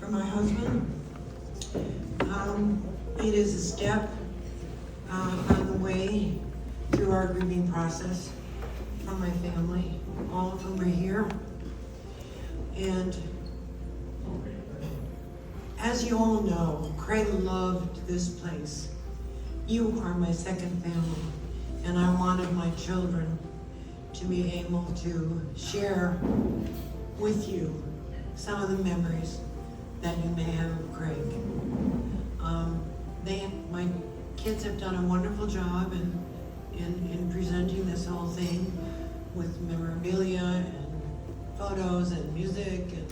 for my husband. It is a step on the way through our grieving process from my family. All of them are here. And as you all know, Craig loved this place. You are my second family, and I wanted my children to be able to share with you some of the memories that you may have of Craig. My kids have done a wonderful job in presenting this whole thing with memorabilia and photos and music and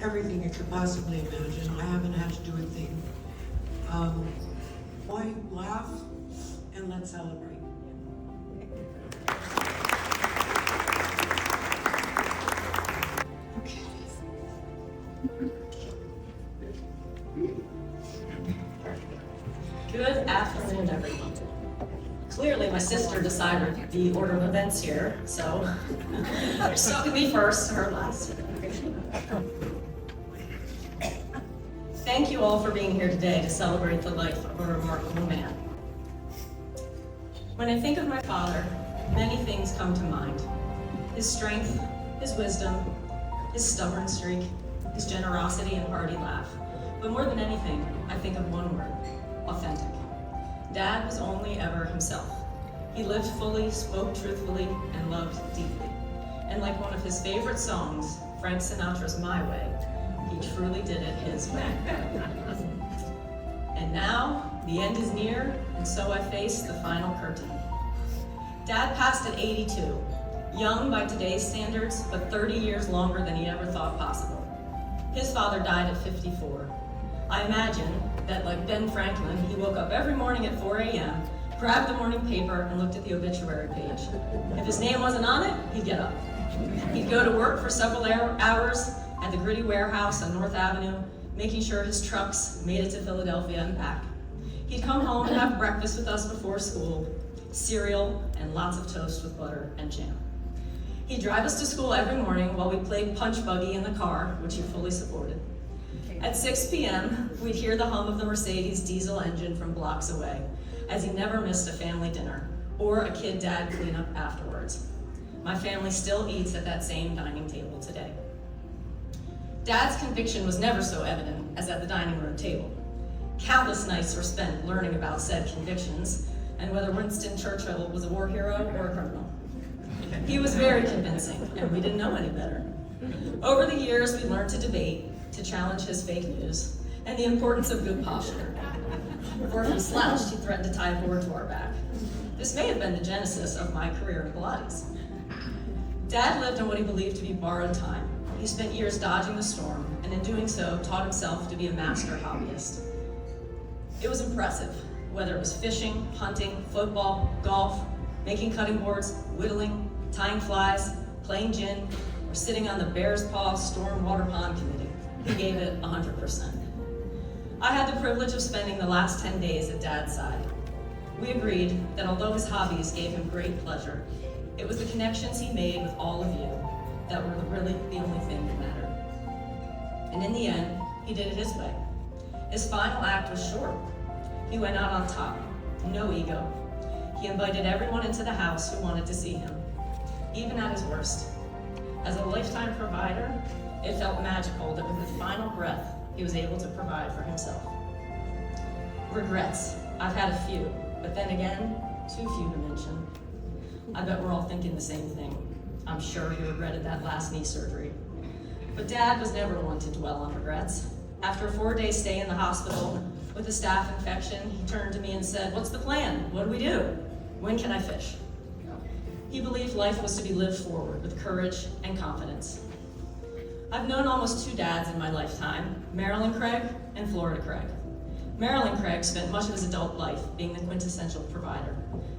everything you could possibly imagine. I haven't had to do a thing. Boy, laugh and let's celebrate. Good afternoon, everyone. Clearly, my sister decided the order of events here, so you're stuck with me first, her last. Thank you all for being here today to celebrate the life of a remarkable man. When I think of my father, many things come to mind. His strength, his wisdom, his stubborn streak, his generosity and hearty laugh. But more than anything, I think of one word: authentic. Dad was only ever himself. He lived fully, spoke truthfully, and loved deeply. And like one of his favorite songs, Frank Sinatra's My Way, he truly did it his way. And now, the end is near, and so I face the final curtain. Dad passed at 82, young by today's standards, but 30 years longer than he ever thought possible. His father died at 54. I imagine that, like Ben Franklin, he woke up every morning at 4 a.m., grabbed the morning paper, and looked at the obituary page. If his name wasn't on it, he'd get up. He'd go to work for several hours at the gritty warehouse on North Avenue, making sure his trucks made it to Philadelphia and back. He'd come home and have breakfast with us before school, cereal, and lots of toast with butter and jam. He'd drive us to school every morning while we played punch buggy in the car, which he fully supported. At 6 p.m., we'd hear the hum of the Mercedes diesel engine from blocks away, as he never missed a family dinner or a kid-dad cleanup afterwards. My family still eats at that same dining table today. Dad's conviction was never so evident as at the dining room table. Countless nights were spent learning about said convictions and whether Winston Churchill was a war hero or a criminal. He was very convincing, and we didn't know any better. Over the years, we learned to debate, to challenge his fake news, and the importance of good posture. Or if he slouched, he threatened to tie a board to our back. This may have been the genesis of my career in Pilates. Dad lived on what he believed to be borrowed time. He spent years dodging the storm, and in doing so, taught himself to be a master hobbyist. It was impressive, whether it was fishing, hunting, football, golf, making cutting boards, whittling, tying flies, playing gin, or sitting on the Bear's Paw Storm Water Pond Committee. He gave it 100%. I had the privilege of spending the last 10 days at Dad's side. We agreed that although his hobbies gave him great pleasure, it was the connections he made with all of you that were really the only thing that mattered. And in the end, he did it his way. His final act was short. He went out on top, no ego. He invited everyone into the house who wanted to see him, even at his worst. As a lifetime provider, it felt magical that with his final breath, he was able to provide for himself. Regrets, I've had a few, but then again, too few to mention. I bet we're all thinking the same thing. I'm sure he regretted that last knee surgery. But Dad was never one to dwell on regrets. After a 4-day stay in the hospital with a staph infection, he turned to me and said, "What's the plan? What do we do? When can I fish?" He believed life was to be lived forward with courage and confidence. I've known almost 2 dads in my lifetime, Marilyn Craig and Florida Craig. Marilyn Craig spent much of his adult life being the quintessential provider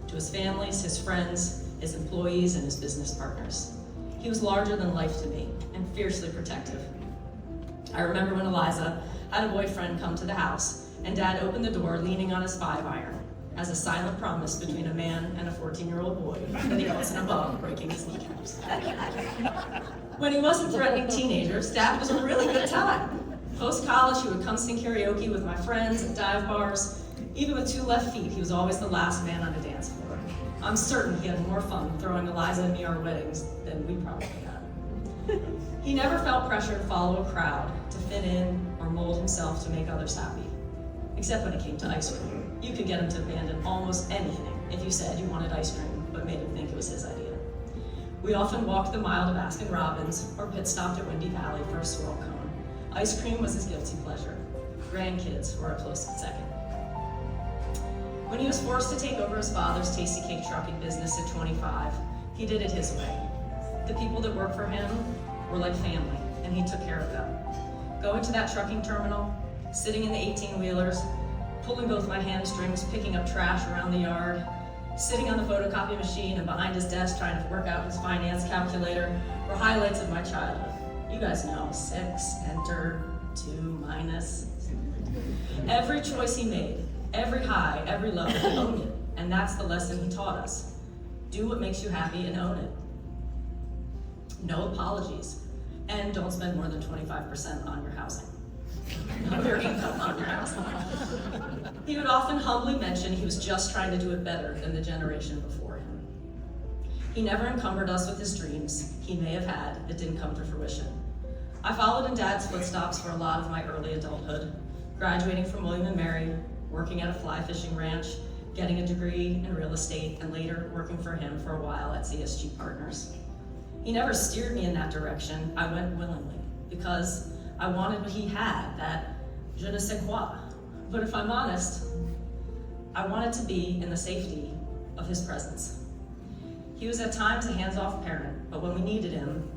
to his families, his friends, his employees, and his business partners. He was larger than life to me and fiercely protective. I remember when Eliza had a boyfriend come to the house and Dad opened the door leaning on his 5-iron as a silent promise between a man and a 14-year-old boy that he wasn't above breaking his kneecaps. When he wasn't threatening teenagers, Dad was a really good time. Post-college, he would come sing karaoke with my friends at dive bars. Even with 2 left feet, he was always the last man on the dance floor. I'm certain he had more fun throwing Eliza and me our weddings than we probably had. He never felt pressure to follow a crowd, to fit in, or mold himself to make others happy. Except when it came to ice cream. You could get him to abandon almost anything if you said you wanted ice cream, but made him think it was his idea. We often walked the mile to Baskin Robbins or pit stopped at Windy Valley for a swirl cone. Ice cream was his guilty pleasure. Grandkids were a close second. When he was forced to take over his father's Tasty Cake trucking business at 25, he did it his way. The people that worked for him were like family, and he took care of them. Going to that trucking terminal, sitting in the 18-wheelers, pulling both my hamstrings, picking up trash around the yard, sitting on the photocopy machine and behind his desk trying to work out his finance calculator were highlights of my childhood. You guys know, 6, enter, 2, minus. Every choice he made, every high, every low, he owned it. And that's the lesson he taught us. Do what makes you happy and own it. No apologies. And don't spend more than 25% on your housing. Of your income on your housing. He would often humbly mention he was just trying to do it better than the generation before him. He never encumbered us with his dreams he may have had that didn't come to fruition. I followed in Dad's footsteps for a lot of my early adulthood, graduating from William & Mary, working at a fly fishing ranch, getting a degree in real estate, and later working for him for a while at CSG Partners. He never steered me in that direction. I went willingly because I wanted what he had, that je ne sais quoi. But if I'm honest, I wanted to be in the safety of his presence. He was at times a hands-off parent, but when we needed him,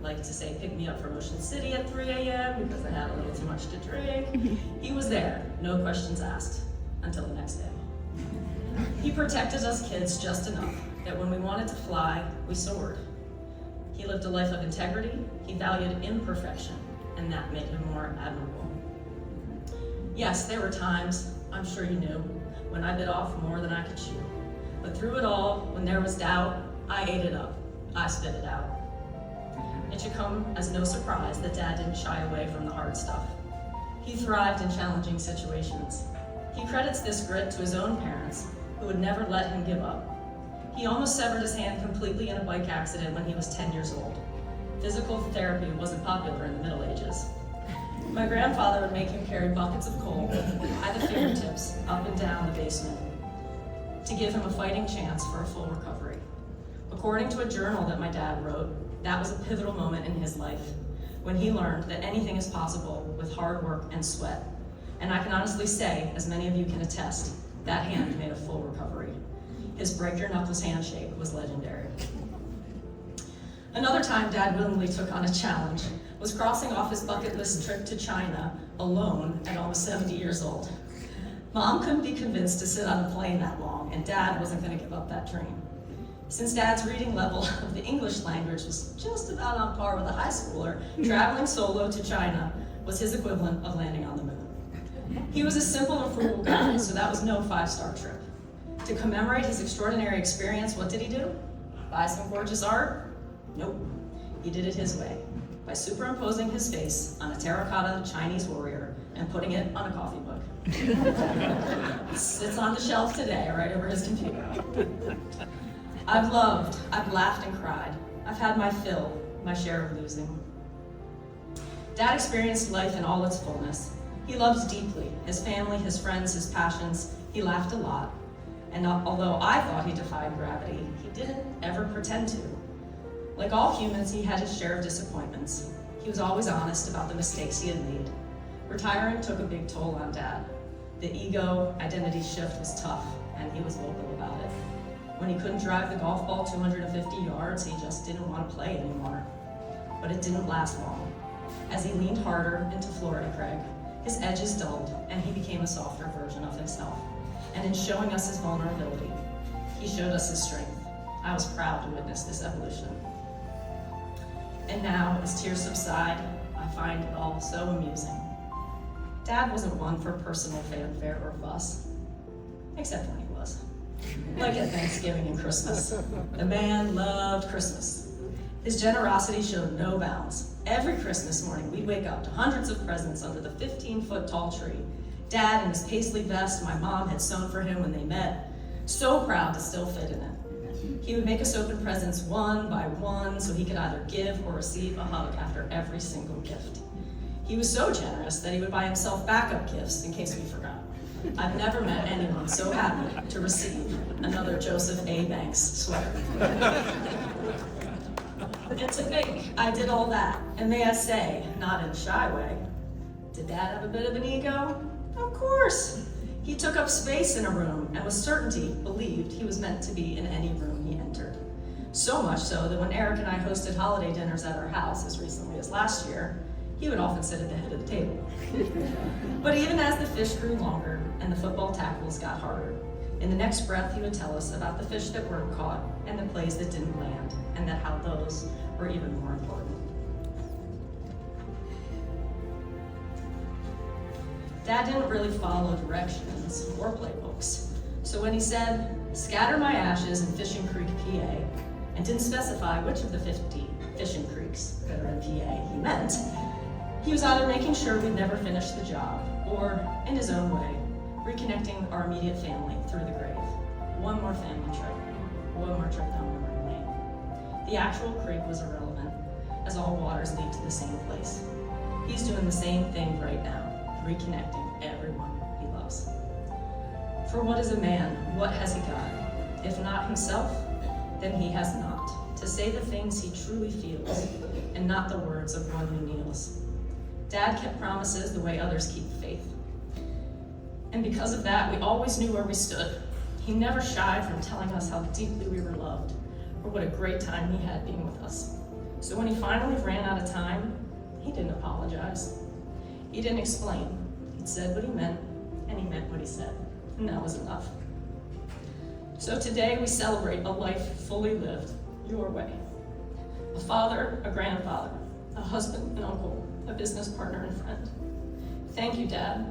like to say, pick me up from Ocean City at 3 a.m. because I had a little too much to drink, he was there, no questions asked, until the next day. He protected us kids just enough that when we wanted to fly, we soared. He lived a life of integrity, he valued imperfection, and that made him more admirable. Yes, there were times, I'm sure you knew, when I bit off more than I could chew. But through it all, when there was doubt, I ate it up. I spit it out. It should come as no surprise that Dad didn't shy away from the hard stuff. He thrived in challenging situations. He credits this grit to his own parents, who would never let him give up. He almost severed his hand completely in a bike accident when he was 10 years old. Physical therapy wasn't popular in the Middle Ages. My grandfather would make him carry buckets of coal by the fingertips up and down the basement to give him a fighting chance for a full recovery. According to a journal that my dad wrote, that was a pivotal moment in his life when he learned that anything is possible with hard work and sweat. And I can honestly say, as many of you can attest, that hand made a full recovery. His break your knuckles handshake was legendary. Another time Dad willingly took on a challenge was crossing off his bucket list trip to China alone at almost 70 years old. Mom couldn't be convinced to sit on a plane that long, and Dad wasn't going to give up that dream. Since Dad's reading level of the English language was just about on par with a high schooler, traveling solo to China was his equivalent of landing on the moon. He was a simple and frugal guy, so that was no 5-star trip. To commemorate his extraordinary experience, what did he do? Buy some gorgeous art? Nope. He did it his way, by superimposing his face on a terracotta Chinese warrior and putting it on a coffee mug. It sits on the shelf today, right over his computer. I've loved, I've laughed and cried. I've had my fill, my share of losing. Dad experienced life in all its fullness. He loved deeply, his family, his friends, his passions. He laughed a lot. And although I thought he defied gravity, he didn't ever pretend to. Like all humans, he had his share of disappointments. He was always honest about the mistakes he had made. Retiring took a big toll on Dad. The ego identity shift was tough, and he was vocal about it. When he couldn't drive the golf ball 250 yards, he just didn't want to play anymore. But it didn't last long. As he leaned harder into Florida Craig, his edges dulled, and he became a softer version of himself. And in showing us his vulnerability, he showed us his strength. I was proud to witness this evolution. And now, as tears subside, I find it all so amusing. Dad wasn't one for personal fanfare or fuss, except when he was. Like at Thanksgiving and Christmas. The man loved Christmas. His generosity showed no bounds. Every Christmas morning, we'd wake up to hundreds of presents under the 15-foot tall tree. Dad in his paisley vest my mom had sewn for him when they met, so proud to still fit in it. He would make us open presents one by one so he could either give or receive a hug after every single gift. He was so generous that he would buy himself backup gifts in case we forgot. I've never met anyone so happy to receive another Joseph A. Banks sweater. And to think I did all that, and may I say, not in a shy way, did Dad have a bit of an ego? Of course. He took up space in a room and with certainty believed he was meant to be in any room he entered. So much so that when Eric and I hosted holiday dinners at our house as recently as last year, he would often sit at the head of the table. But even as the fish grew longer and the football tackles got harder, in the next breath he would tell us about the fish that weren't caught and the plays that didn't land, and that how those were even more important. Dad didn't really follow directions or playbooks. So when he said, "Scatter my ashes in Fishing Creek, PA," and didn't specify which of the 50 fishing creeks that are in PA he meant, he was either making sure we'd never finish the job, or, in his own way, reconnecting our immediate family through the grave. One more family trip, one more trip down memory lane. The actual creek was irrelevant, as all waters lead to the same place. He's doing the same thing right now, reconnecting everyone he loves. For what is a man? What has he got? If not himself, then he has not. To say the things he truly feels, and not the words of one who kneels. Dad kept promises the way others keep faith. And because of that, we always knew where we stood. He never shied from telling us how deeply we were loved, or what a great time he had being with us. So when he finally ran out of time, he didn't apologize. He didn't explain. He said what he meant, and he meant what he said, and that was enough. So today we celebrate a life fully lived your way. A father, a grandfather, a husband, an uncle, a business partner and friend. Thank you, Dad.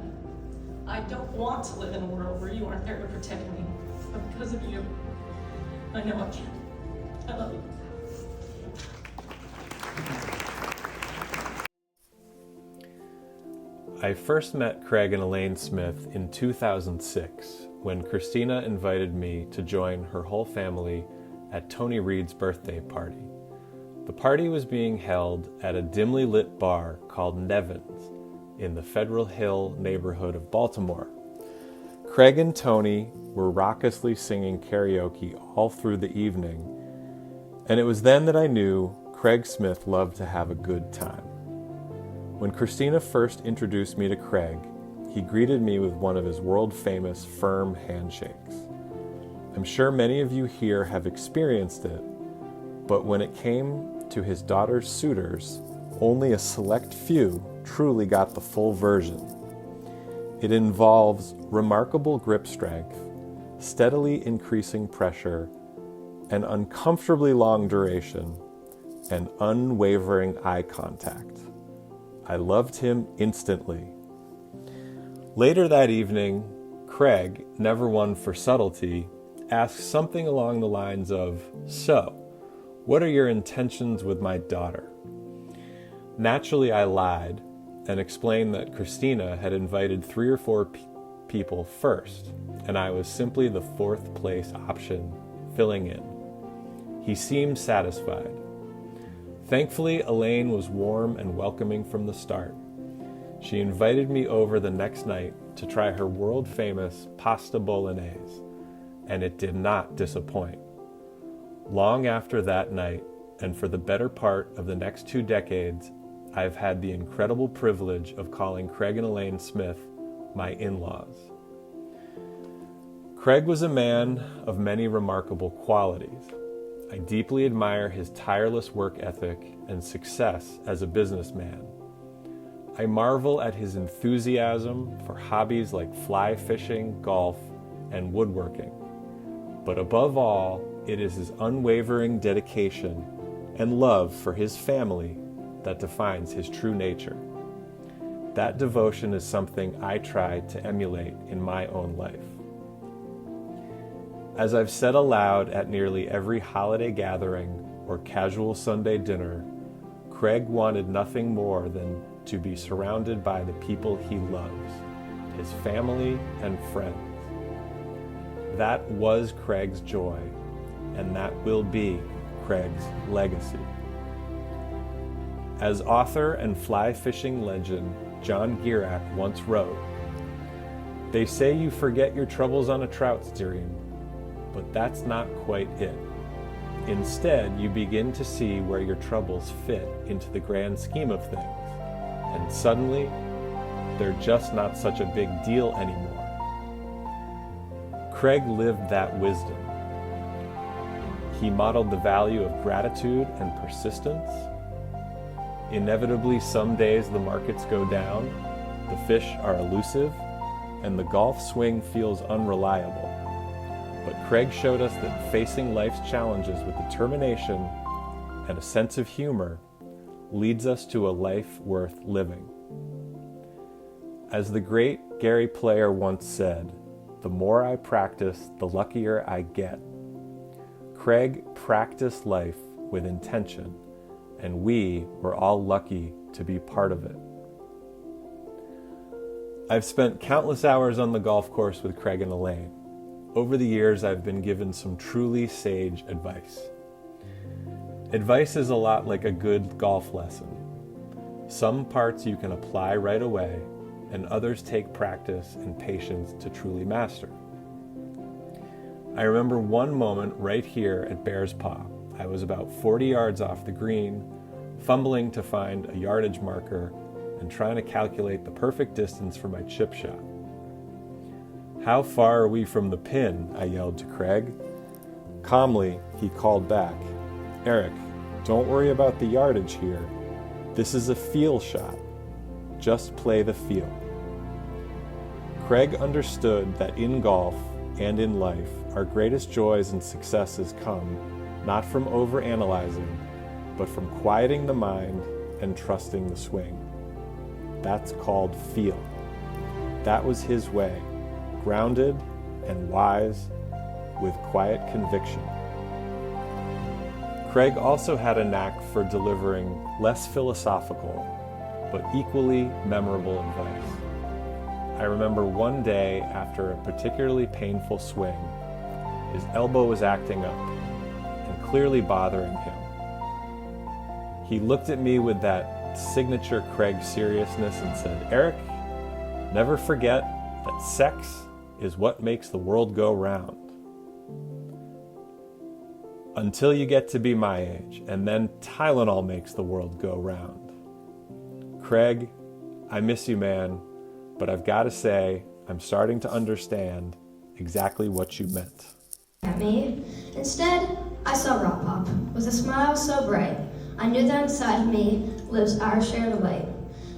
I don't want to live in a world where you aren't there to protect me, but because of you, I know I can. I love you. I first met Craig and Elaine Smith in 2006 when Christina invited me to join her whole family at Tony Reed's birthday party. The party was being held at a dimly lit bar called Nevin's in the Federal Hill neighborhood of Baltimore. Craig and Tony were raucously singing karaoke all through the evening, and it was then that I knew Craig Smith loved to have a good time. When Christina first introduced me to Craig, he greeted me with one of his world-famous firm handshakes. I'm sure many of you here have experienced it, but when it came to his daughter's suitors, only a select few truly got the full version. It involves remarkable grip strength, steadily increasing pressure, an uncomfortably long duration, and unwavering eye contact. I loved him instantly. Later that evening, Craig, never one for subtlety, asked something along the lines of, "So, what are your intentions with my daughter?" Naturally, I lied and explained that Christina had invited 3 or 4 people first, and I was simply the 4th place option, filling in. He seemed satisfied. Thankfully, Elaine was warm and welcoming from the start. She invited me over the next night to try her world-famous pasta bolognese, and it did not disappoint. Long after that night, and for the better part of the next 2 decades, I've had the incredible privilege of calling Craig and Elaine Smith my in-laws. Craig was a man of many remarkable qualities. I deeply admire his tireless work ethic and success as a businessman. I marvel at his enthusiasm for hobbies like fly fishing, golf, and woodworking. But above all, it is his unwavering dedication and love for his family that defines his true nature. That devotion is something I try to emulate in my own life. As I've said aloud at nearly every holiday gathering or casual Sunday dinner, Craig wanted nothing more than to be surrounded by the people he loves, his family and friends. That was Craig's joy, and that will be Craig's legacy. As author and fly fishing legend John Gierak once wrote, "They say you forget your troubles on a trout stream, but that's not quite it. Instead, you begin to see where your troubles fit into the grand scheme of things, and suddenly, they're just not such a big deal anymore." Craig lived that wisdom. He modeled the value of gratitude and persistence. Inevitably, some days the markets go down, the fish are elusive, and the golf swing feels unreliable. But Craig showed us that facing life's challenges with determination and a sense of humor leads us to a life worth living. As the great Gary Player once said, "The more I practice, the luckier I get." Craig practiced life with intention, and we were all lucky to be part of it. I've spent countless hours on the golf course with Craig and Elaine. Over the years, I've been given some truly sage advice. Advice is a lot like a good golf lesson. Some parts you can apply right away, and others take practice and patience to truly master. I remember one moment right here at Bear's Paw. I was about 40 yards off the green, fumbling to find a yardage marker and trying to calculate the perfect distance for my chip shot. "How far are we from the pin?" I yelled to Craig. Calmly, he called back, "Eric, don't worry about the yardage here. This is a feel shot. Just play the feel." Craig understood that in golf and in life, our greatest joys and successes come not from overanalyzing, but from quieting the mind and trusting the swing. That's called feel. That was his way, grounded and wise, with quiet conviction. Craig also had a knack for delivering less philosophical, but equally memorable advice. I remember one day after a particularly painful swing, his elbow was acting up and clearly bothering him. He looked at me with that signature Craig seriousness and said, "Eric, never forget that sex is what makes the world go round. Until you get to be my age, and then Tylenol makes the world go round." Craig, I miss you, man, but I've got to say, I'm starting to understand exactly what you meant. At me. Instead, I saw Rock Pop with a smile so bright. I knew that inside of me lives our shared delight.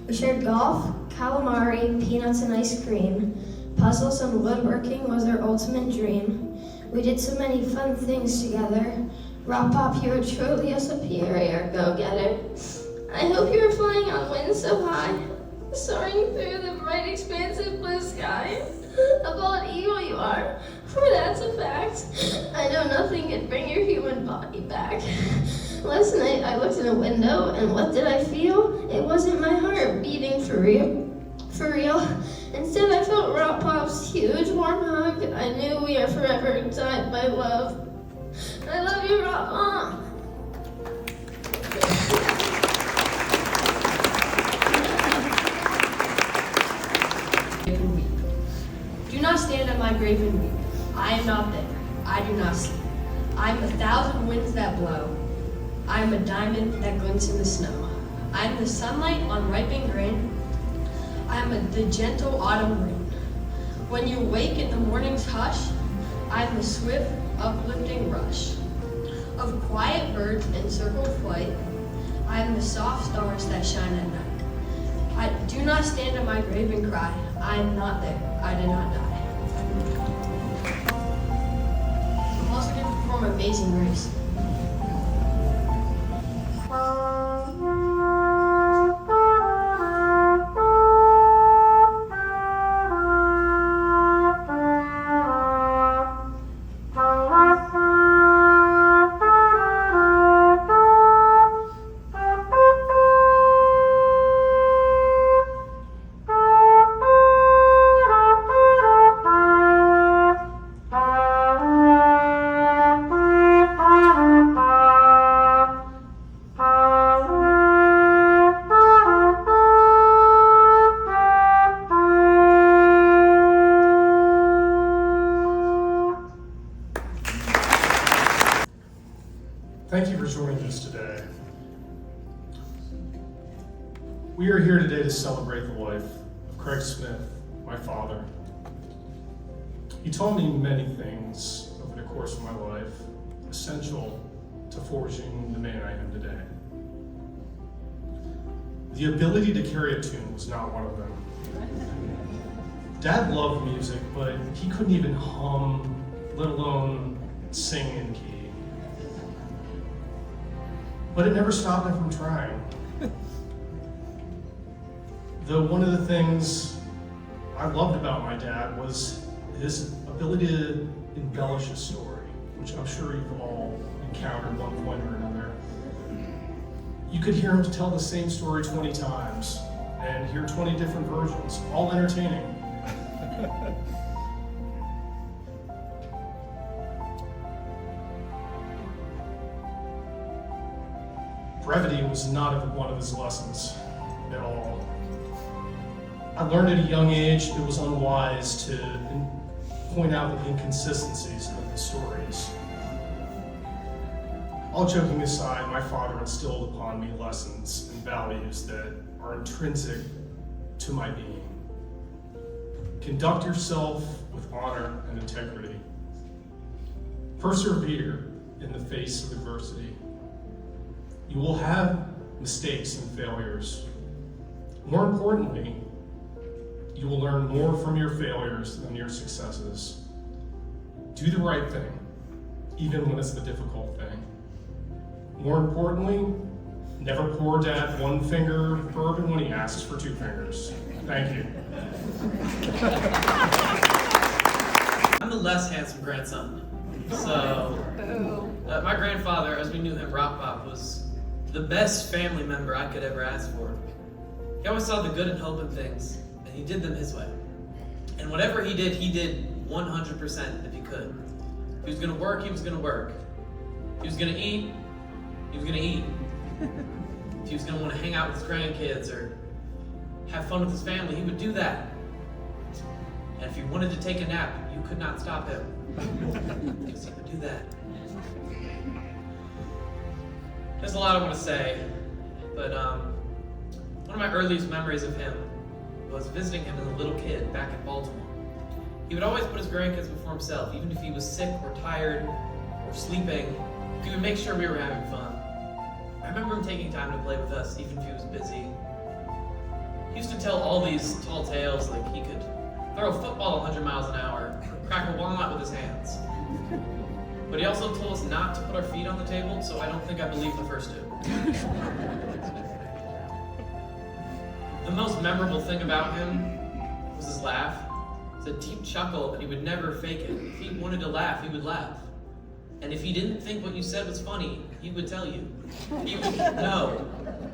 We shared golf, calamari, peanuts and ice cream. Puzzles and woodworking was our ultimate dream. We did so many fun things together. Rock Pop, you were truly a superior go-getter. I hope you were flying on winds so high, soaring through the bright, expansive blue sky. A bald eagle you are, for that's a fact. I know nothing could bring your human body back. Last night I looked in a window, and what did I feel? It wasn't my heart beating for real. For real. Instead I felt Rock Pop's huge warm hug. I knew we are forever tied by love. I love you, Rock Pop. Do not stand at my grave and weep. I am not there. I do not sleep. I am 1,000 winds that blow. I am a diamond that glints in the snow. I am the sunlight on ripening grain. I am the gentle autumn rain. When you wake in the morning's hush, I am the swift, uplifting rush of quiet birds in circled flight. I am the soft stars that shine at night. I do not stand at my grave and cry. I am not there. I did not die. I'm also going to perform Amazing Grace. celebrate the life of Craig Smith, my father. He taught me many things over the course of my life, essential to forging the man I am today. The ability to carry a tune was not one of them. Dad loved music, but he couldn't even hum, let alone sing in key. But it never stopped him from trying. Though one of the things I loved about my dad was his ability to embellish a story, which I'm sure you've all encountered at one point or another. You could hear him tell the same story 20 times and hear 20 different versions, all entertaining. Brevity was not one of his lessons at all. I learned at a young age it was unwise to point out the inconsistencies of the stories. All joking aside, my father instilled upon me lessons and values that are intrinsic to my being. Conduct yourself with honor and integrity. Persevere in the face of adversity. You will have mistakes and failures. More importantly, you will learn more from your failures than your successes. Do the right thing, even when it's the difficult thing. More importantly, never pour Dad one finger bourbon when he asks for 2 fingers. Thank you. I'm the less handsome grandson. So, my grandfather, as we knew him, Rock Pop, was the best family member I could ever ask for. He always saw the good in hope in things, and he did them his way. And whatever he did 100% if he could. If he was gonna work, he was gonna work. If he was gonna eat, he was gonna eat. If he was gonna want to hang out with his grandkids or have fun with his family, he would do that. And if he wanted to take a nap, you could not stop him. Because he would do that. There's a lot I want to say, but one of my earliest memories of him was visiting him as a little kid back in Baltimore. He would always put his grandkids before himself, even if he was sick or tired or sleeping. He would make sure we were having fun. I remember him taking time to play with us, even if he was busy. He used to tell all these tall tales, like he could throw a football 100 miles an hour, crack a walnut with his hands. But he also told us not to put our feet on the table, so I don't think I believe the first 2. The most memorable thing about him was his laugh. It's a deep chuckle, and he would never fake it. If he wanted to laugh, he would laugh. And if he didn't think what you said was funny, he would tell you. He would, no,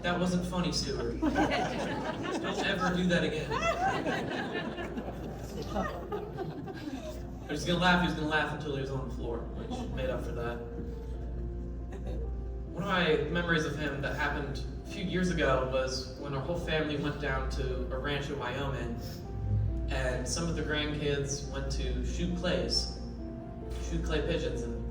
that wasn't funny, Stuart. Don't ever do that again. But he's gonna laugh until he was on the floor, which made up for that. One of my memories of him that happened a few years ago was when our whole family went down to a ranch in Wyoming, and some of the grandkids went to shoot clay pigeons, and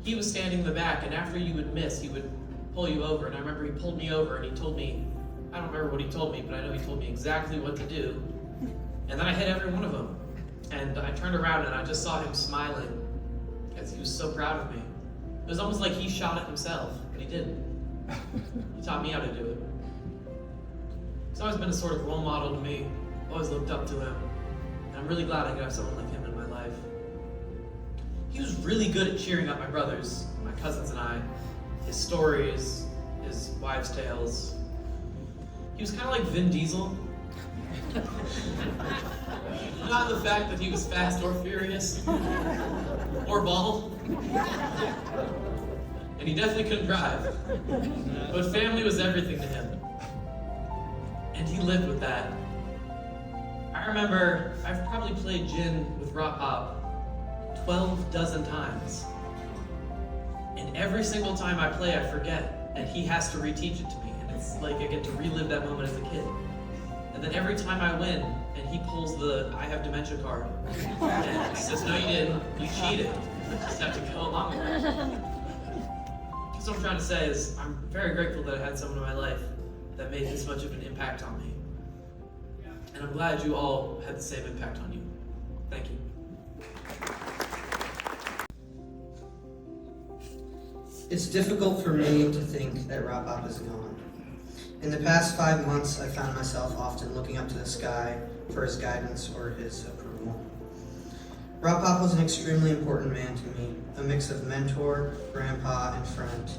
he was standing in the back, and after you would miss, he would pull you over. And I remember he pulled me over and he told me, I don't remember what he told me, but I know he told me exactly what to do. And then I hit every one of them. And I turned around and I just saw him smiling as he was so proud of me. It was almost like he shot it himself, but he didn't. He taught me how to do it. He's always been a sort of role model to me. Always looked up to him. And I'm really glad I could have someone like him in my life. He was really good at cheering up my brothers, my cousins and I. His stories, his wives' tales. He was kind of like Vin Diesel. Not the fact that he was fast or furious, or bald. And he definitely couldn't drive. But family was everything to him. And he lived with that. I remember I've probably played gin with Rock Pop 12 dozen times. And every single time I play, I forget, and he has to reteach it to me. And it's like I get to relive that moment as a kid. And then every time I win, and he pulls the I have dementia card, and he says, no you didn't, you cheated. I just have to go along with it. So what I'm trying to say is, I'm very grateful that I had someone in my life that made this much of an impact on me. And I'm glad you all had the same impact on you. Thank you. It's difficult for me to think that Rob Pop is gone. In the past 5 months, I found myself often looking up to the sky for his guidance or his approval. Rob Pop was an extremely important man to me, a mix of mentor, grandpa, and friend.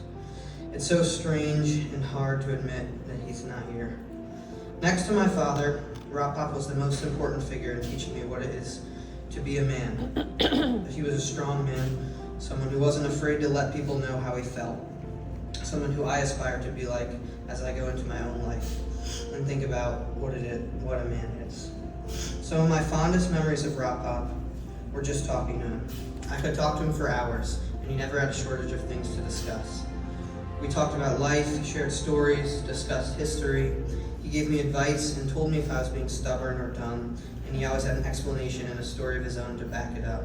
It's so strange and hard to admit that he's not here. Next to my father, Rob Pop was the most important figure in teaching me what it is to be a man. That he was a strong man, someone who wasn't afraid to let people know how he felt, someone who I aspire to be like as I go into my own life and think about what a man is. Some of my fondest memories of Rob Pop were just talking to him. I could talk to him for hours, and he never had a shortage of things to discuss. We talked about life, shared stories, discussed history. He gave me advice and told me if I was being stubborn or dumb, and he always had an explanation and a story of his own to back it up.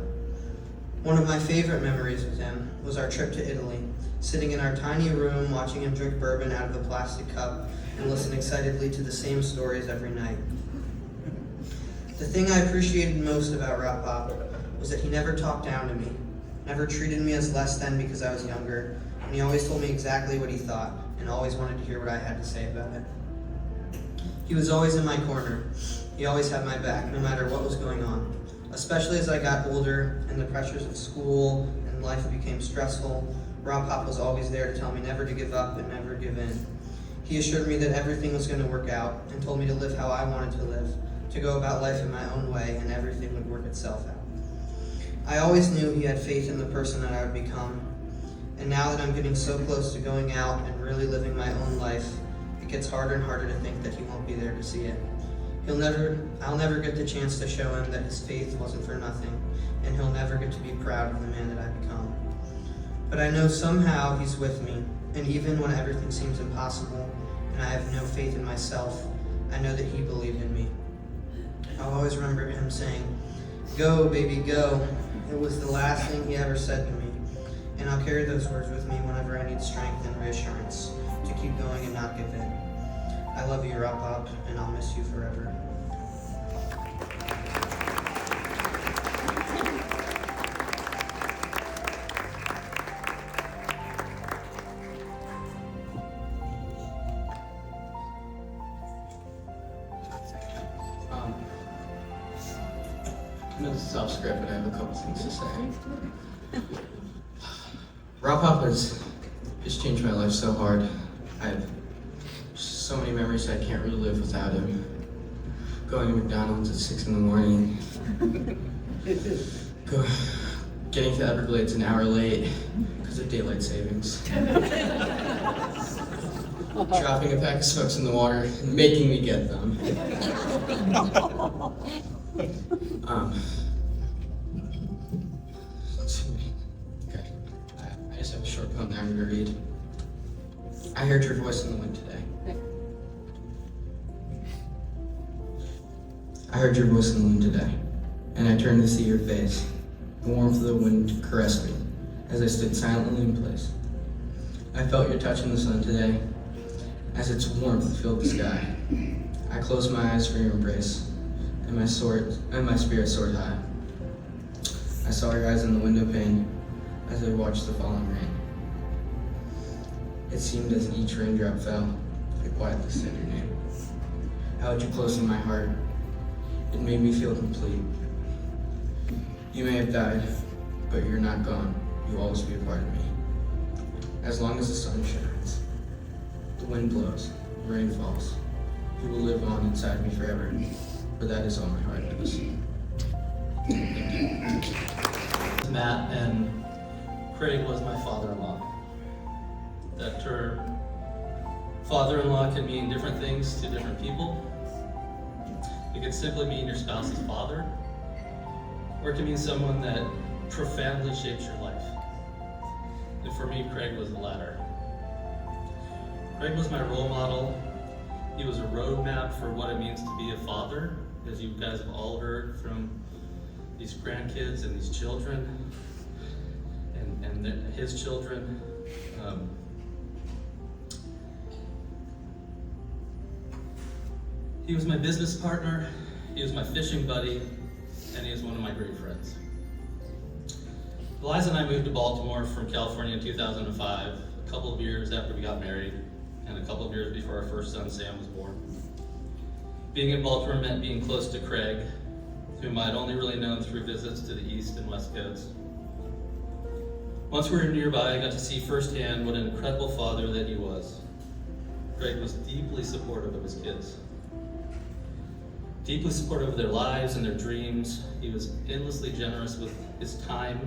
One of my favorite memories with him was our trip to Italy, sitting in our tiny room watching him drink bourbon out of a plastic cup and listen excitedly to the same stories every night. The thing I appreciated most about Rob Pop was that he never talked down to me, never treated me as less than because I was younger, and he always told me exactly what he thought and always wanted to hear what I had to say about it. He was always in my corner. He always had my back, no matter what was going on. Especially as I got older and the pressures of school and life became stressful, Rob Pop was always there to tell me never to give up and never give in. He assured me that everything was going to work out and told me to live how I wanted to live, to go about life in my own way, and everything would work itself out. I always knew he had faith in the person that I would become, and now that I'm getting so close to going out and really living my own life, it gets harder and harder to think that he won't be there to see it. I'll never get the chance to show him that his faith wasn't for nothing, and he'll never get to be proud of the man that I've become. But I know somehow he's with me, and even when everything seems impossible and I have no faith in myself, I know that he believed in me. I'll always remember him saying, "Go, baby, go." It was the last thing he ever said to me, and I'll carry those words with me whenever I need strength and reassurance to keep going and not give in. I love you, Rob Pop, and I'll miss you forever. I know this is off script, but I have a couple things to say. Rob Pop has changed my life so hard. I have so many memories I can't really live without him. Going to McDonald's at 6 in the morning. Getting to Everglades an hour late because of daylight savings. Dropping a pack of smokes in the water and making me get them. Okay. I just have a short poem that I'm going to read. I heard your voice in the wind today. I heard your voice in the wind today, and I turned to see your face. The warmth of the wind caressed me as I stood silently in place. I felt your touch in the sun today, as its warmth filled the sky. I closed my eyes for your embrace, and my spirit soared high. I saw your eyes in the window pane as I watched the falling rain. It seemed as each raindrop fell, I quietly said your name. I held you close in my heart. It made me feel complete. You may have died, but you're not gone. You'll always be a part of me. As long as the sun shines, the wind blows, the rain falls, you will live on inside me forever, for that is all my heart knows. Thank you. Matt, and Craig was my father-in-law. That term, father-in-law, can mean different things to different people. It could simply mean your spouse's father, or it can mean someone that profoundly shapes your life. And for me, Craig was the latter. Craig was my role model. He was a roadmap for what it means to be a father, as you guys have all heard from these grandkids and these children, and his children. He was my business partner, he was my fishing buddy, and he was one of my great friends. Eliza and I moved to Baltimore from California in 2005, a couple of years after we got married, and a couple of years before our first son, Sam, was born. Being in Baltimore meant being close to Craig, whom I'd only really known through visits to the East and West Coast. Once we were nearby, I got to see firsthand what an incredible father that he was. Craig was deeply supportive of his kids. Deeply supportive of their lives and their dreams. He was endlessly generous with his time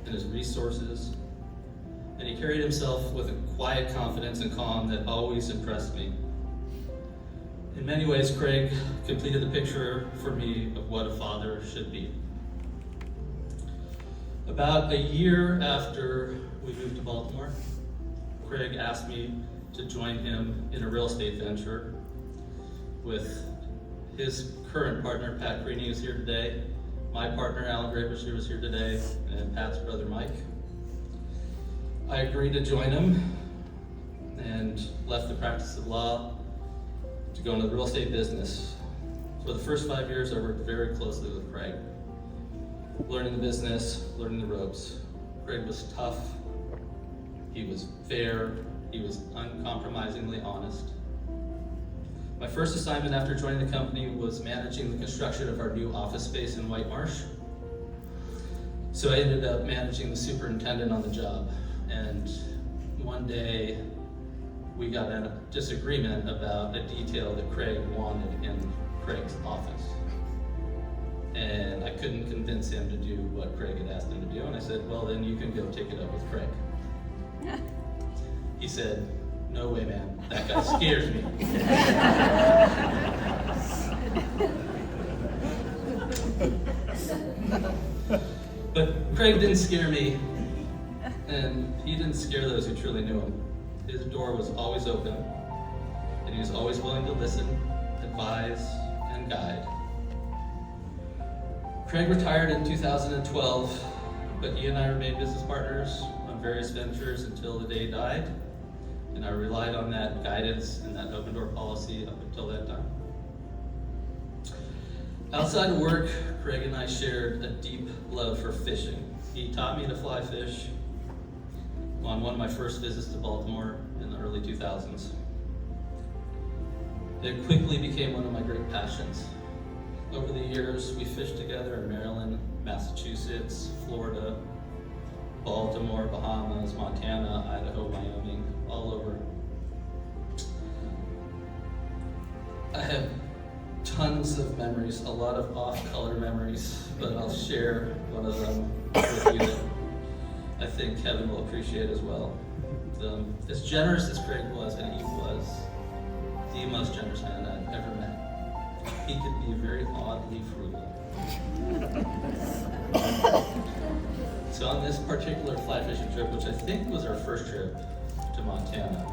and his resources. And he carried himself with a quiet confidence and calm that always impressed me. In many ways, Craig completed the picture for me of what a father should be. About a year after we moved to Baltimore, Craig asked me to join him in a real estate venture with his current partner, Pat Creaney, who's here today, my partner, Alan Graber, was here today, and Pat's brother, Mike. I agreed to join him and left the practice of law to go into the real estate business. For the first 5 years, I worked very closely with Craig, learning the business, learning the ropes. Craig was tough, he was fair, he was uncompromisingly honest. My first assignment after joining the company was managing the construction of our new office space in White Marsh. So I ended up managing the superintendent on the job. And one day we got in a disagreement about a detail that Craig wanted in Craig's office. And I couldn't convince him to do what Craig had asked him to do. And I said, well, then you can go take it up with Craig. He said, no way, man, that guy scares me. But Craig didn't scare me, and he didn't scare those who truly knew him. His door was always open, and he was always willing to listen, advise, and guide. Craig retired in 2012, but he and I remained business partners on various ventures until the day he died. And I relied on that guidance and that open door policy up until that time. Outside of work, Craig and I shared a deep love for fishing. He taught me to fly fish on one of my first visits to Baltimore in the early 2000s. It quickly became one of my great passions. Over the years, we fished together in Maryland, Massachusetts, Florida, Baltimore, Bahamas, Montana, Idaho, Wyoming, all over. I have tons of memories, a lot of off-color memories, but I'll share one of them with you that I think Kevin will appreciate as well. As generous as Craig was, and he was the most generous man I've ever met, he could be very oddly frugal. So on this particular fly fishing trip, which I think was our first trip to Montana,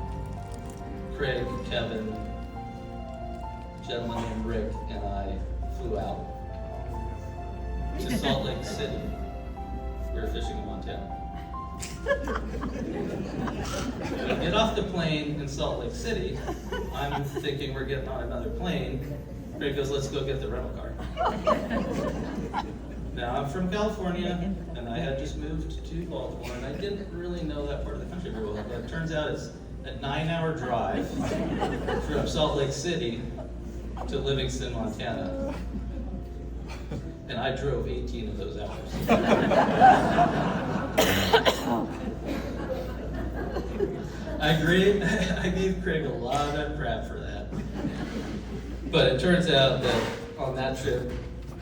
Craig, Kevin, a gentleman named Rick, and I flew out to Salt Lake City. We were fishing in Montana. When we get off the plane in Salt Lake City, I'm thinking we're getting on another plane. Craig goes, let's go get the rental car. Now, I'm from California, and I had just moved to Baltimore, and I didn't really know that part of the country very well, but it turns out it's a 9-hour drive from Salt Lake City to Livingston, Montana. And I drove 18 of those hours. I gave Craig a lot of crap for that. But it turns out that on that trip,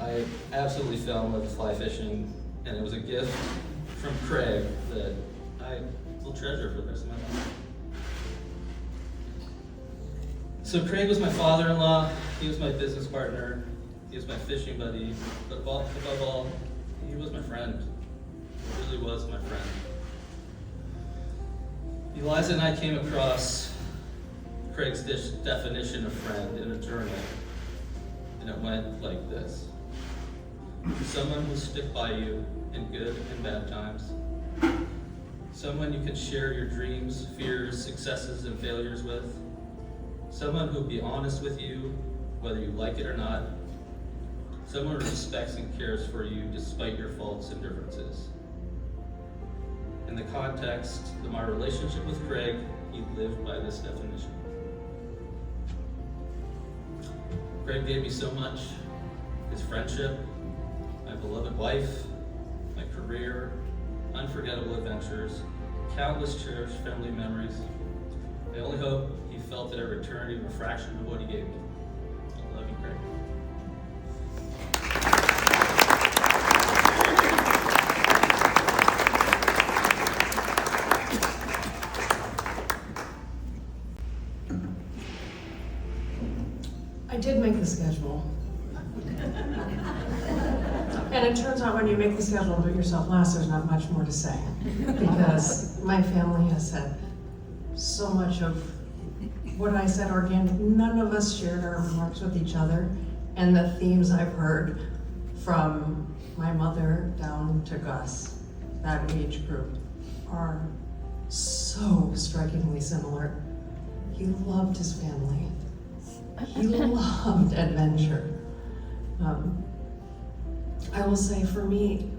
I absolutely fell in love with fly fishing, and it was a gift from Craig that I will treasure for the rest of my life. So Craig was my father-in-law, he was my business partner, he was my fishing buddy, but above all, he was my friend. He really was my friend. Eliza and I came across Craig's definition of friend in a journal, and it went like this. Someone who'll stick by you in good and bad times. Someone you can share your dreams, fears, successes, and failures with. Someone who'll be honest with you whether you like it or not. Someone who respects and cares for you despite your faults and differences. In the context of my relationship with Craig, he lived by this definition. Craig gave me so much: his friendship, my beloved wife, my career, unforgettable adventures, countless cherished family memories. I only hope he felt that I returned even a fraction of what he gave me. I love you, Craig. I did make the schedule. And it turns out when you make the schedule and put yourself last, there's not much more to say. Because my family has said so much of what I said organic. None of us shared our remarks with each other. And the themes I've heard from my mother down to Gus, that age group, are so strikingly similar. He loved his family. He loved adventure. I will say for me,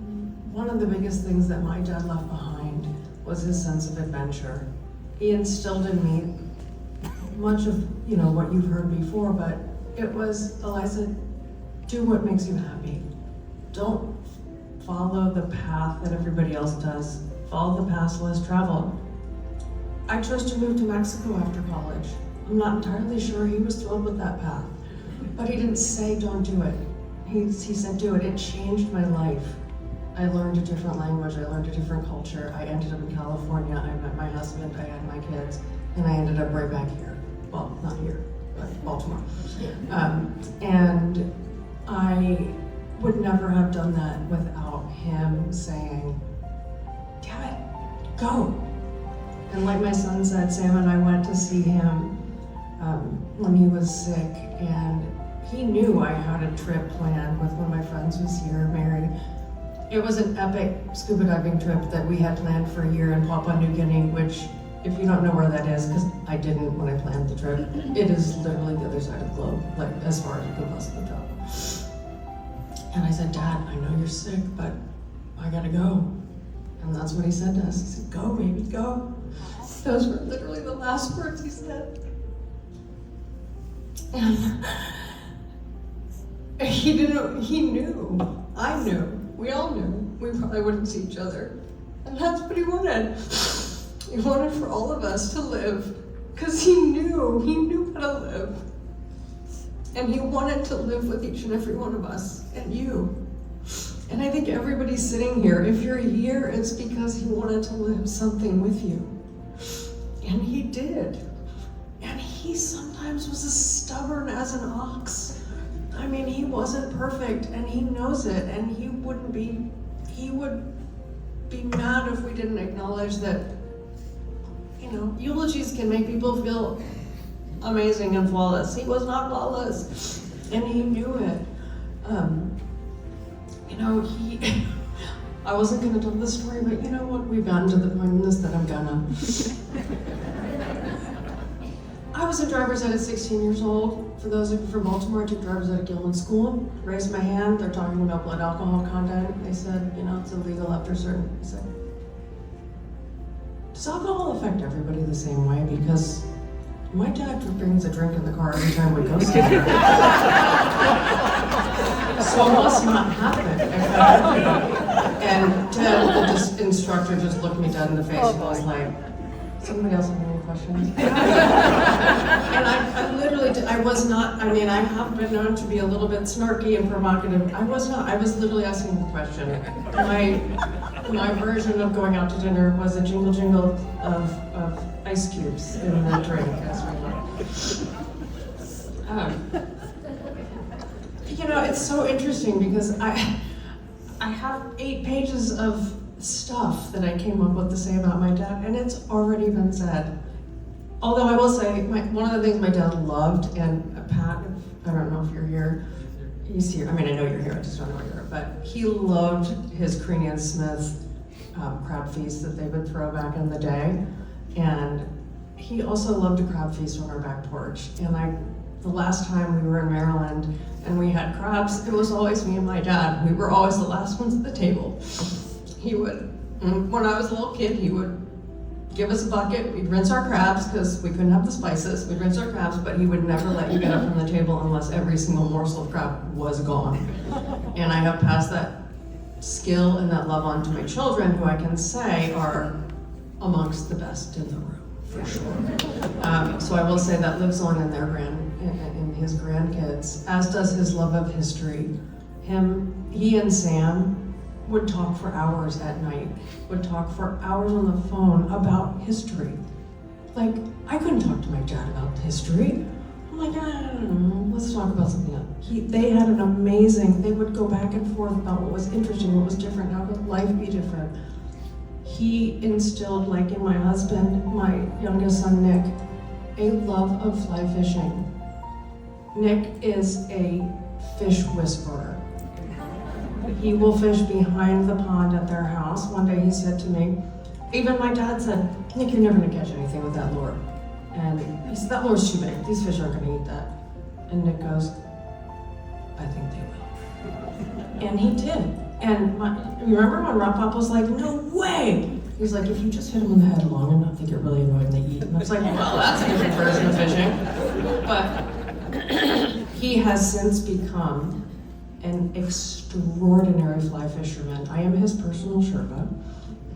one of the biggest things that my dad left behind was his sense of adventure. He instilled in me much of, what you've heard before, but it was, Eliza, do what makes you happy. Don't follow the path that everybody else does. Follow the path less traveled. I chose to move to Mexico after college. I'm not entirely sure he was thrilled with that path, but he didn't say don't do it. He said do it. It changed my life. I learned a different language, I learned a different culture. I ended up in California, I met my husband, I had my kids, and I ended up right back here. Well, not here, but Baltimore. And I would never have done that without him saying, damn it, go. And like my son said, Sam and I went to see him when he was sick, and he knew I had a trip planned with one of my friends who's here, Mary. It was an epic scuba diving trip that we had planned for a year in Papua New Guinea, which, if you don't know where that is, because I didn't when I planned the trip, it is literally the other side of the globe, like as far as you can possibly travel. And I said, Dad, I know you're sick, but I gotta go. And that's what he said to us. He said, go, baby, go. Those were literally the last words he said. And he knew, I knew, we all knew we probably wouldn't see each other. And that's what he wanted. He wanted for all of us to live, because he knew how to live. And he wanted to live with each and every one of us, and you. And I think everybody sitting here, if you're here, it's because he wanted to live something with you. And he did. And he sometimes was as stubborn as an ox. I mean, he wasn't perfect, and he knows it, and he would be mad if we didn't acknowledge that, eulogies can make people feel amazing and flawless. He was not flawless, and he knew it. I wasn't gonna tell this story, but you know what? We've gotten to the point in this that I'm gonna. I was in driver's ed at 16 years old. For those of you from Baltimore, I took driver's ed at Gilman School. Raised my hand, they're talking about blood alcohol content. They said, it's illegal after a certain, I said, does alcohol affect everybody the same way? Because my dad brings a drink in the car every time we go somewhere. So it must not happen. And Ted, the instructor, just looked me dead in the face and was like, somebody else have any questions? And I literally did, I have been known to be a little bit snarky and provocative. I was literally asking the question. My version of going out to dinner was a jingle jingle of ice cubes in the drink as we went. It's so interesting because I have 8 pages of stuff that I came up with to say about my dad, and it's already been said. Although I will say, one of the things my dad loved, and Pat, I don't know if you're here, he's here, I know you're here, I just don't know where you're, but he loved his Creaney and Smith crab feast that they would throw back in the day, and he also loved a crab feast on our back porch, and I the last time we were in Maryland and we had crabs, it was always me and my dad. We were always the last ones at the table. He would, when I was a little kid, he would give us a bucket, we'd rinse our crabs because we couldn't have the spices, we'd rinse our crabs, but he would never let you get up from the table unless every single morsel of crab was gone. And I have passed that skill and that love on to my children, who I can say are amongst the best in the room, for sure. So I will say that lives on in in his grandkids, as does his love of history. He and Sam would talk for hours at night, would talk for hours on the phone about history. Like, I couldn't talk to my dad about history. I'm like, I don't know, let's talk about something else. They had an amazing, they would go back and forth about what was interesting, what was different, how could life be different. He instilled, like in my husband, my youngest son, Nick, a love of fly fishing. Nick is a fish whisperer. He will fish behind the pond at their house. One day he said to me, even my dad said, Nick, you're never gonna catch anything with that lure. And he said, that lure's too big. These fish aren't gonna eat that. And Nick goes, I think they will. And he did. And remember when Rob Pop was like, no way! He's like, if you just hit them in the head long enough, they get really annoyed and they eat. And I was like, well, that's a different version of fishing. But he has since become an extraordinary fly fisherman. I am his personal Sherpa,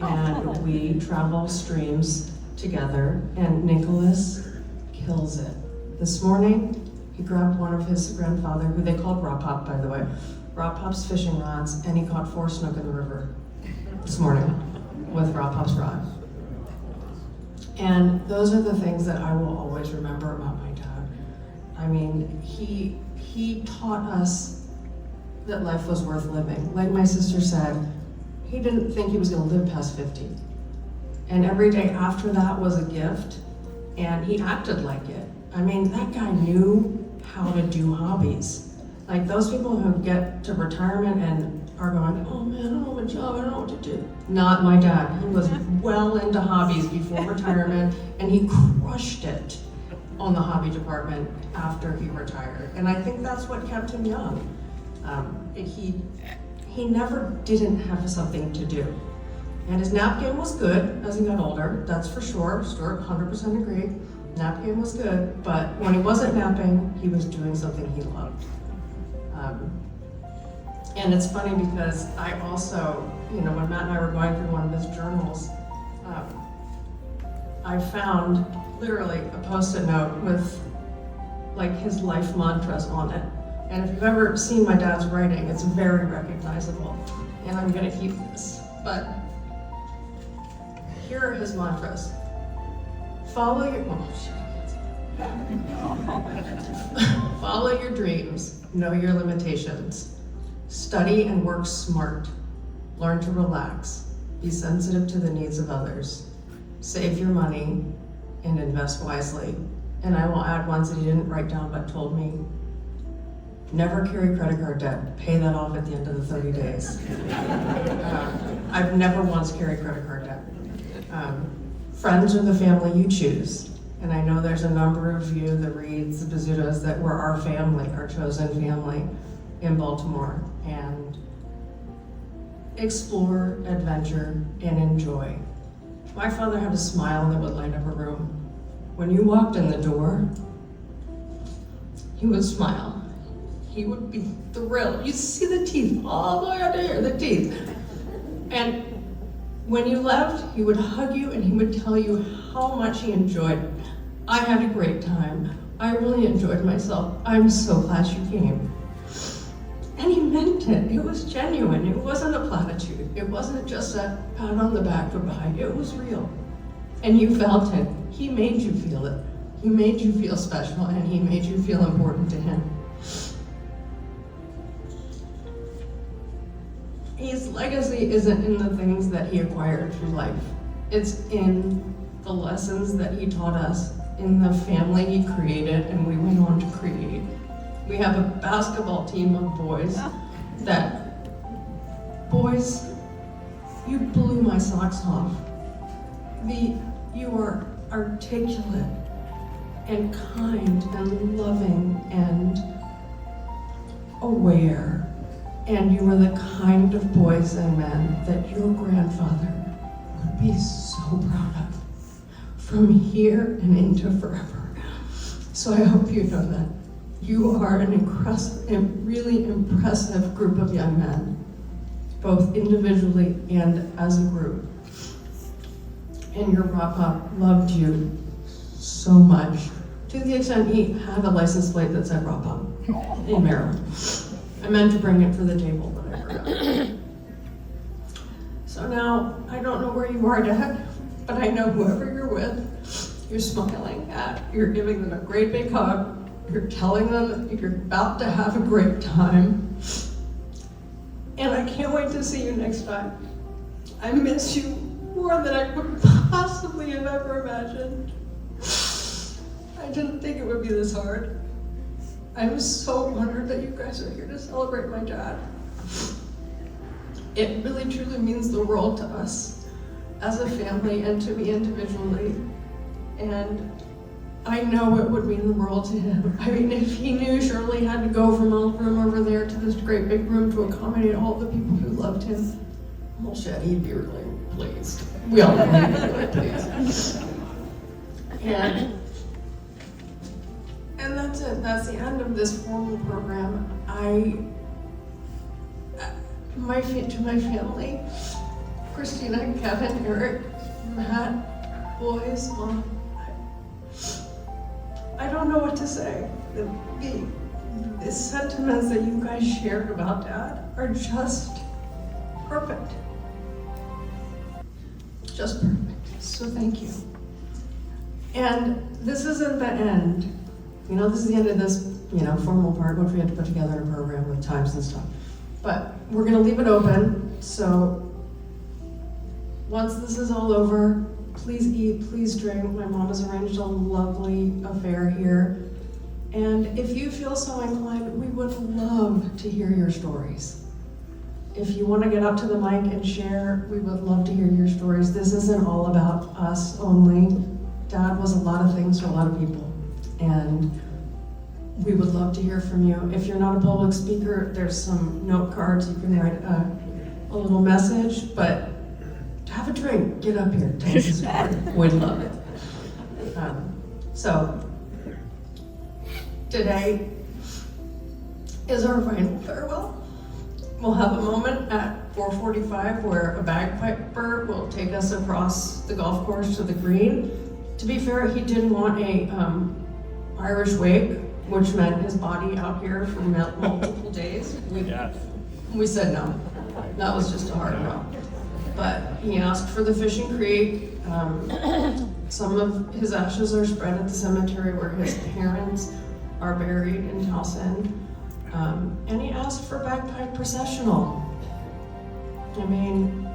and we travel streams together, and Nicholas kills it. This morning, he grabbed one of his grandfather, who they called Rob Pop, by the way, Rob Pop's fishing rods, and he caught 4 snook in the river this morning with Rob Pop's rod. And those are the things that I will always remember about my dad. I mean, he taught us that life was worth living. Like my sister said, he didn't think he was gonna live past 50. And every day after that was a gift, and he acted like it. I mean, that guy knew how to do hobbies. Like those people who get to retirement and are going, oh man, I don't have a job, I don't know what to do. Not my dad. He was well into hobbies before retirement, and he crushed it on the hobby department after he retired. And I think that's what kept him young. He never didn't have something to do. And his nap game was good as he got older, that's for sure. Stuart 100% agree. Nap game was good, but when he wasn't napping, he was doing something he loved. And it's funny because I also, when Matt and I were going through one of his journals, I found literally a Post-it note with like his life mantras on it. And if you've ever seen my dad's writing, it's very recognizable. And I'm gonna keep this. But here are his mantras. Follow your dreams, know your limitations. Study and work smart. Learn to relax. Be sensitive to the needs of others. Save your money and invest wisely. And I will add ones that he didn't write down but told me. Never carry credit card debt. Pay that off at the end of the 30 days. I've never once carried credit card debt. Friends are the family you choose. And I know there's a number of you, the Reeds, the Bizzutos, that were our family, our chosen family in Baltimore. And explore, adventure, and enjoy. My father had a smile that would light up a room. When you walked in the door, he would smile. He would be thrilled. You see the teeth all the way out there, the teeth. And when you left, he would hug you and he would tell you how much he enjoyed it. I had a great time. I really enjoyed myself. I'm so glad you came. And he meant it. It was genuine. It wasn't a platitude. It wasn't just a pat on the back goodbye. It was real. And you felt it. He made you feel it. He made you feel special, and he made you feel important to him. His legacy isn't in the things that he acquired through life. It's in the lessons that he taught us, in the family he created and we went on to create. We have a basketball team of boys boys, you blew my socks off. You are articulate and kind and loving and aware. And you were the kind of boys and men that your grandfather would be so proud of from here and into forever. So I hope you know that. You are an really impressive group of young men, both individually and as a group. And your Papa loved you so much, to the extent he had a license plate that said Papa in Maryland. I meant to bring it for the table, but I forgot. So now, I don't know where you are, Dad, but I know whoever you're with, you're smiling at, you're giving them a great big hug, you're telling them that you're about to have a great time. And I can't wait to see you next time. I miss you more than I could possibly have ever imagined. I didn't think it would be this hard. I'm so honored that you guys are here to celebrate my dad. It really truly means the world to us as a family and to me individually. And I know it would mean the world to him. I mean, if he knew Shirley had to go from a room over there to this great big room to accommodate all the people who loved him, well, shit, he'd be really pleased. We all know he'd be really pleased. And that's it. That's the end of this formal program. To my family, Christina, Kevin, Eric, Matt, boys, Mom, I don't know what to say. The sentiments that you guys shared about Dad are just perfect. Just perfect. So thank you. And this isn't the end. You know, this is the end of this, formal part, which we had to put together a program with times and stuff. But we're gonna leave it open, so once this is all over, please eat, please drink. My mom has arranged a lovely affair here. And if you feel so inclined, we would love to hear your stories. If you want to get up to the mic and share, we would love to hear your stories. This isn't all about us only. Dad was a lot of things to a lot of people. And we would love to hear from you. If you're not a public speaker, there's some note cards. You can write a little message, but have a drink, get up here, tell us a story. We'd love it. So, today is our final farewell. We'll have a moment at 4:45 where a bagpiper will take us across the golf course to the green. To be fair, he didn't want a Irish wake, which meant his body out here for multiple days. We said no. That was just a hard no. But he asked for the fishing creek. Some of his ashes are spread at the cemetery where his parents are buried in Towson. And he asked for bagpipe processional. I mean,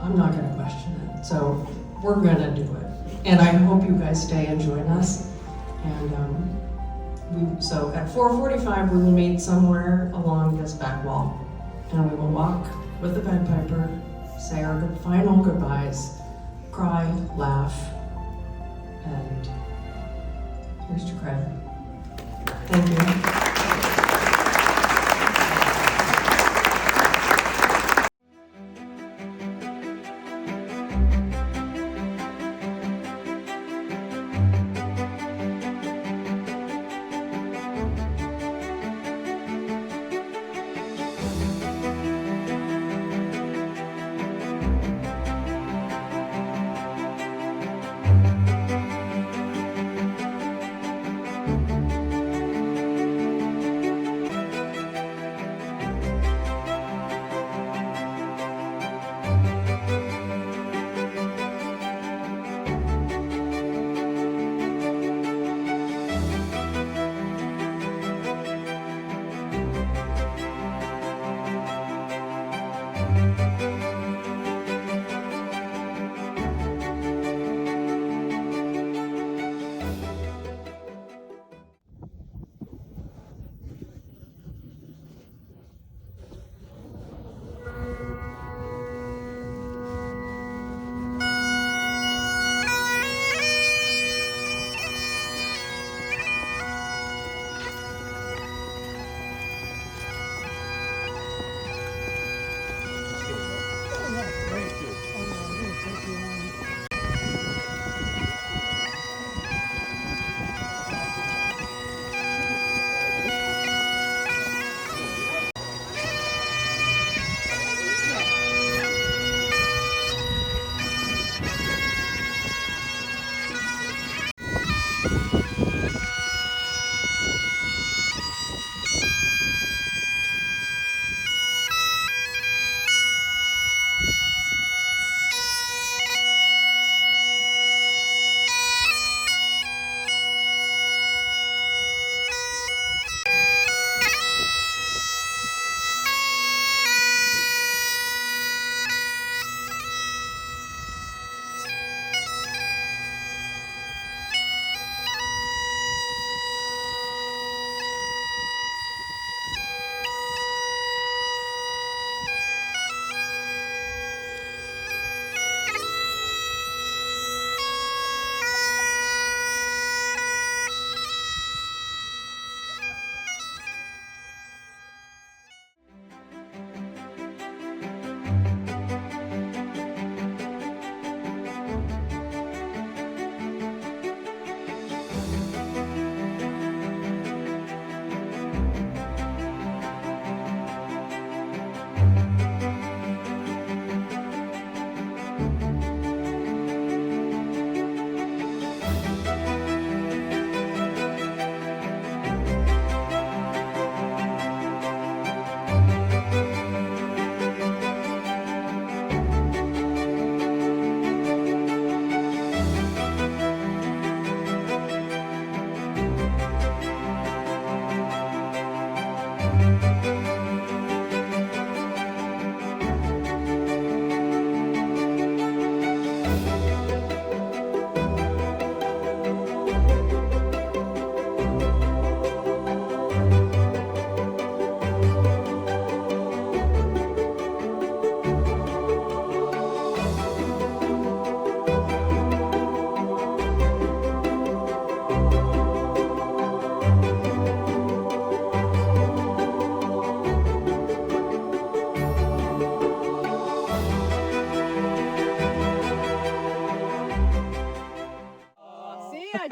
I'm not gonna question it. So we're gonna do it. And I hope you guys stay and join us. And so at 4:45, we will meet somewhere along this back wall. And we will walk with the bagpiper, say our final goodbyes, cry, laugh, and here's to Craig. Thank you.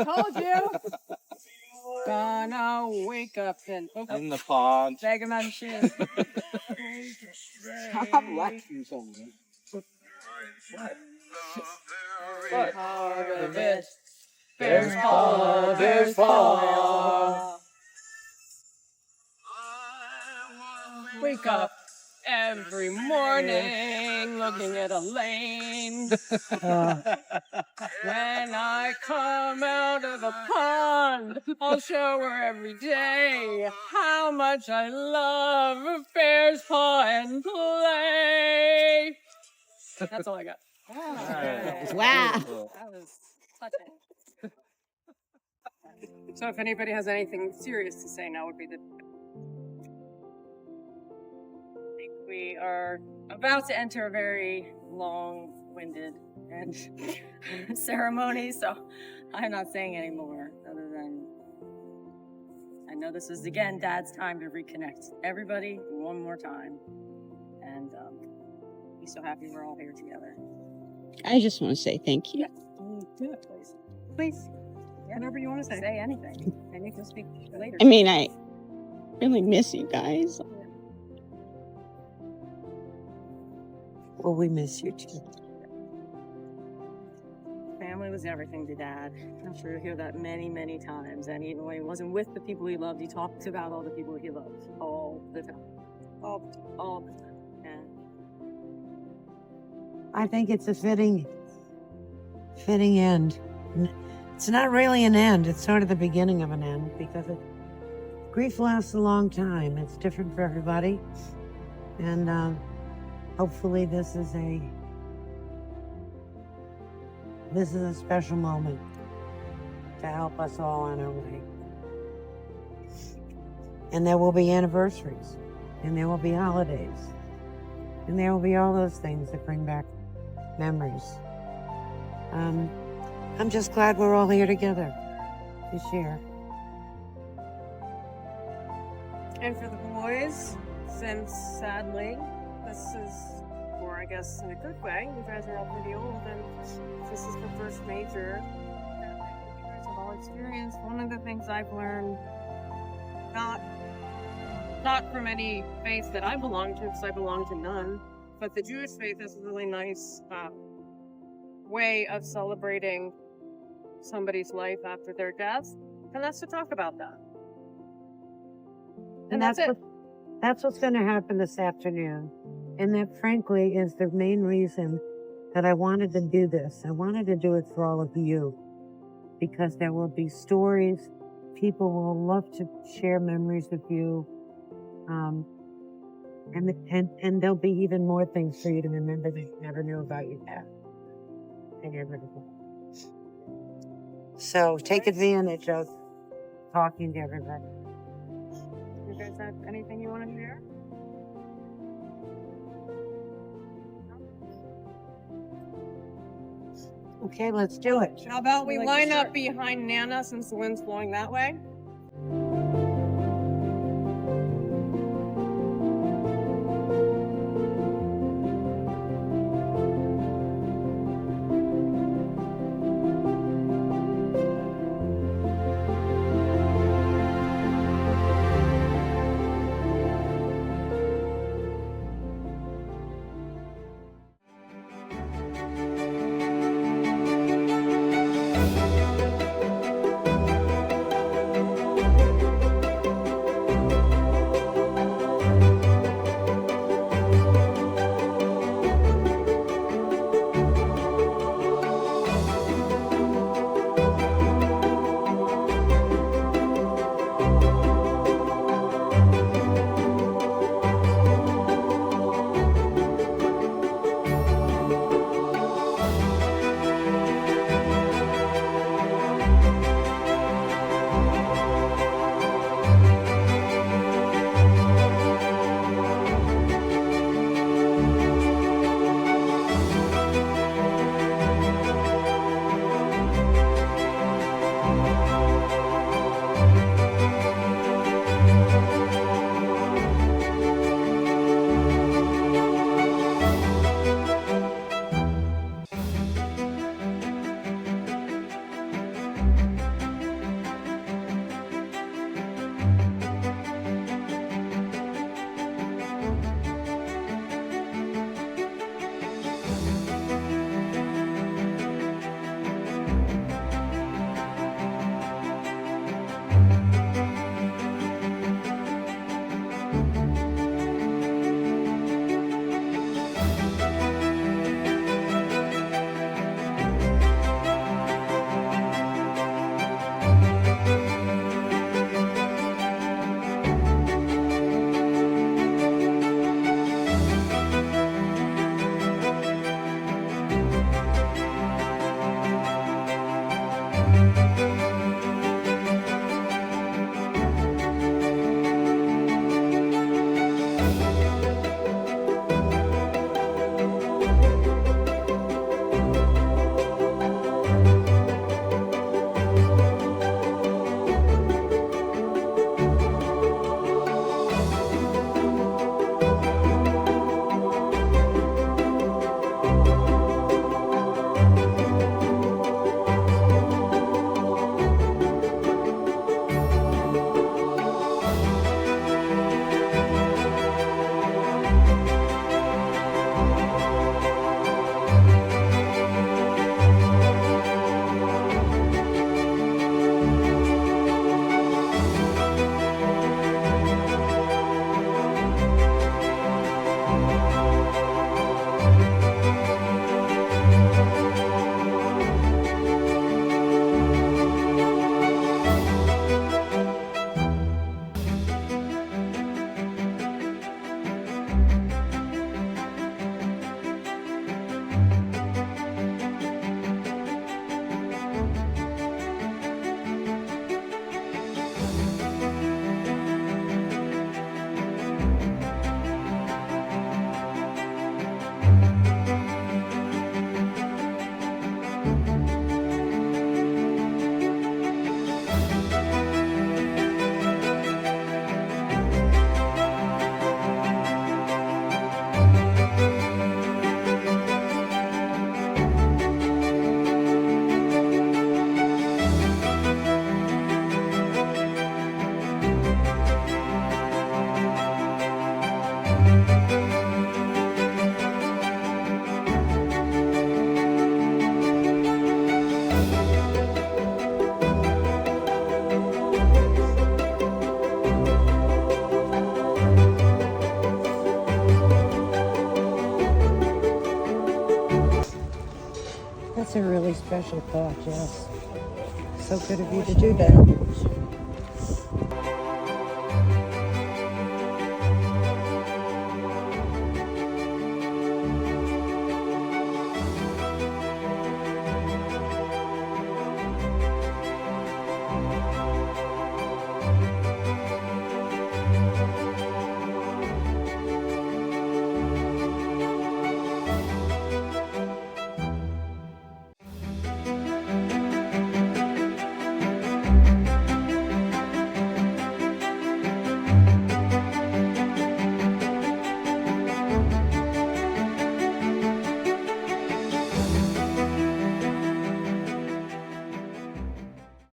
Told you. Gonna wake up and In the pond. bag him on shoes. I'm laughing so much. Every part of it. Bears paw, bears paw. Wake up every morning looking at a lane. When I come out of the pond, I'll show her every day how much I love bear's paw and play. That's all I got. Wow. That was touching. So if anybody has anything serious to say, now would be the... We are about to enter a very long-winded and ceremony, so I'm not saying any more other than I know this is again Dad's time to reconnect everybody one more time, and he's so happy we're all here together. I just want to say thank you. Yes, do it, please. Please, whatever you want to say. Say anything, and you can speak later. I mean, I really miss you guys. Well, we miss you too. Family was everything to Dad. I'm sure you'll hear that many, many times. And even when he wasn't with the people he loved, he talked about all the people he loved all the time. All the time. And I think it's a fitting end. It's not really an end. It's sort of the beginning of an end because grief lasts a long time. It's different for everybody. And hopefully this is a special moment to help us all on our way. And there will be anniversaries, and there will be holidays, and there will be all those things that bring back memories. I'm just glad we're all here together this year. And for the boys, since sadly, this is, or I guess in a good way, you guys are all pretty old, and this is the first major that you guys have all experienced. One of the things I've learned, not from any faith that I belong to, because I belong to none, but the Jewish faith is a really nice way of celebrating somebody's life after their death, and that's to talk about that. And that's it. That's what's going to happen this afternoon. And that, frankly, is the main reason that I wanted to do this. I wanted to do it for all of you because there will be stories. People will love to share memories with you. And there'll be even more things for you to remember that you never knew about your dad. And everything. So take advantage of talking to everybody. You guys have anything you want to share? Okay, let's do it. How about we line up behind Nana since the wind's blowing that way? special thought, yes. So good of you to do that.